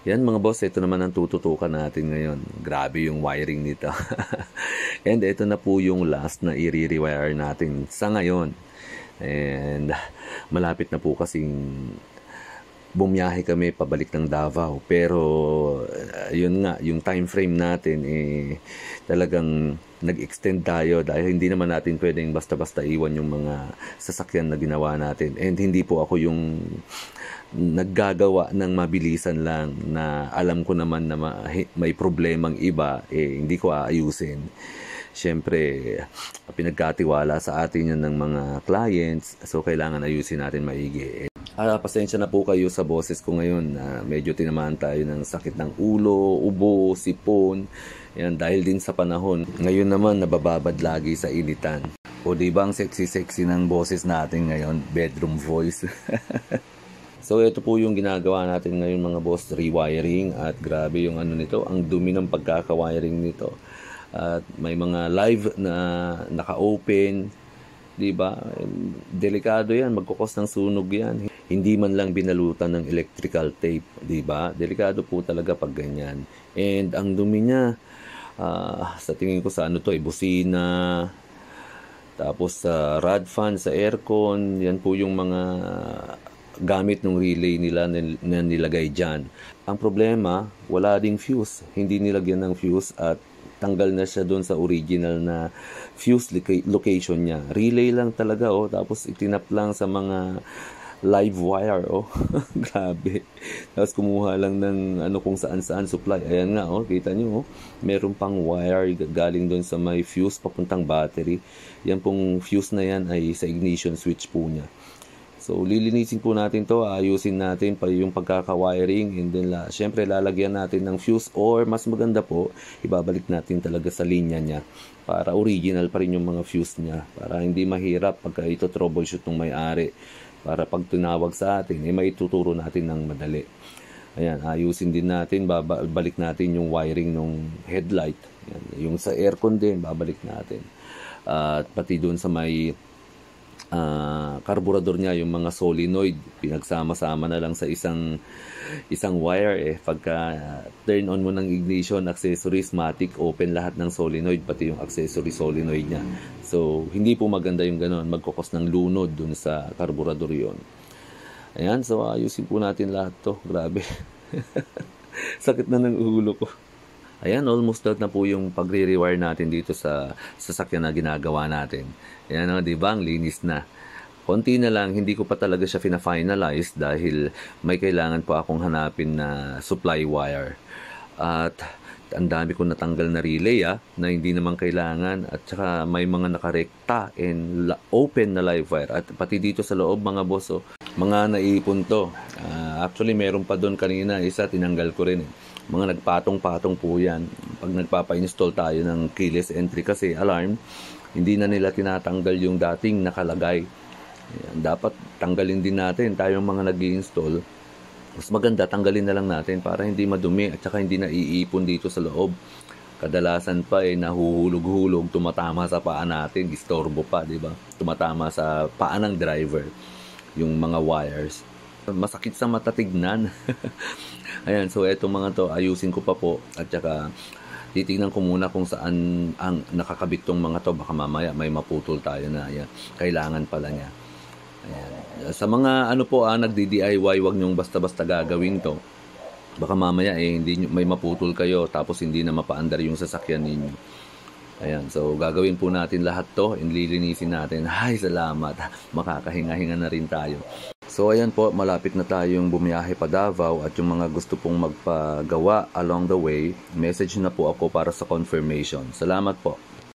Yan mga boss, ito naman ang tututukan natin ngayon. Grabe yung wiring nito. And ito na po yung last na i-rewire natin sa ngayon. And malapit na po kasing bumiyahe kami pabalik ng Davao. Pero yun nga, yung time frame natin talagang nag-extend tayo dahil hindi naman natin pwedeng basta-basta iwan yung mga sasakyan na ginawa natin. And hindi po ako yung naggagawa ng mabilisan lang na alam ko naman na may problemang iba, hindi ko aayusin. Siyempre, pinagkatiwala sa atin yan ng mga clients, so kailangan ayusin natin maigi. Pasensya na po kayo sa boses ko ngayon. Medyo tinamaan tayo ng sakit ng ulo, ubo, sipon. Yan, dahil din sa panahon. Ngayon naman, nabababad lagi sa initan. O diba ang sexy-sexy ng boses natin ngayon? Bedroom voice. So ito po yung ginagawa natin ngayon mga boss, rewiring, at grabe yung ano nito, ang dumi ng pagkaka-wiring nito. At may mga live na naka-open, 'di ba? Delikado 'yan, magkukos ng sunog 'yan. Hindi man lang binalutan ng electrical tape, 'di ba? Delikado po talaga pag ganyan. And ang dumi niya, sa tingin ko sa ano to, busina, tapos sa rod fan, sa aircon, yan po yung mga gamit ng relay nila na nilagay dyan. Ang problema, wala ding fuse. Hindi nilagyan ng fuse at tanggal na siya doon sa original na fuse location niya. Relay lang talaga, tapos itinap lang sa mga live wire, Grabe. Tapos kumuha lang ng kung saan-saan supply. Ayan nga, kita nyo, meron pang wire galing doon sa may fuse papuntang battery. Yan pong fuse na yan ay sa ignition switch po niya. So, lilinisin po natin to, ayusin natin pa yung pagkaka-wiring, and then syempre lalagyan natin ng fuse, or mas maganda po, ibabalik natin talaga sa linya niya para original pa rin yung mga fuse niya, para hindi mahirap pagka ito troubleshoot ng may-ari, para pag tinawag sa atin, maituturo natin ng madali. Ayan, ayusin din natin, balik natin yung wiring ng headlight. Ayan, yung sa aircon din, babalik natin. At pati doon sa may carburetor niya, yung mga solenoid, pinagsama-sama na lang sa isang wire. Pagka turn on mo ng ignition, accessories, matic, open lahat ng solenoid, pati yung accessory solenoid niya. So hindi po maganda yung gano'n, magkukos ng lunod dun sa carburetor yon. Ayan, so ayusin po natin lahat to. Grabe. Sakit na ng ulo ko. Ayan, almost done na po yung pagre-rewire natin dito sa sasakyan na ginagawa natin. Ayan, di ba? Ang linis na. Konti na lang, hindi ko pa talaga siya fina-finalize dahil may kailangan po akong hanapin na supply wire. At ang dami ko natanggal na relay na hindi naman kailangan, at saka may mga nakarekta and open na live wire. At pati dito sa loob mga boss, mga naipon to. Actually, meron pa doon kanina, isa tinanggal ko rin. Mga nagpatong-patong po yan. Pag nagpapa-install tayo ng keyless entry kasi alarm, hindi na nila tinatanggal yung dating nakalagay. Ayan, dapat tanggalin din natin tayong mga nag-i-install. Mas maganda, tanggalin na lang natin para hindi madumi at saka hindi na iipon dito sa loob. Kadalasan pa nahuhulog-hulog, tumatama sa paa natin, istorbo pa, di ba? Tumatama sa paa ng driver yung mga wires. Masakit sa mata tignan. Ayan, so eto mga to, ayusin ko pa po, at saka titignan ko muna kung saan ang nakakabit tong mga to. Baka mamaya may maputol tayo na kailangan pala niya. Ayan. Sa mga nagdi-DIY, wag nyong basta-basta gagawin to. Baka mamaya hindi may maputol kayo tapos hindi na mapaandar yung sasakyan ninyo. Ayan, so gagawin po natin lahat to, lilinisin natin. Ay, salamat. Makakahinga-hinga na rin tayo. So ayan po, malapit na tayong bumiyahe pa Davao, at yung mga gusto pong magpagawa along the way, message na po ako para sa confirmation. Salamat po.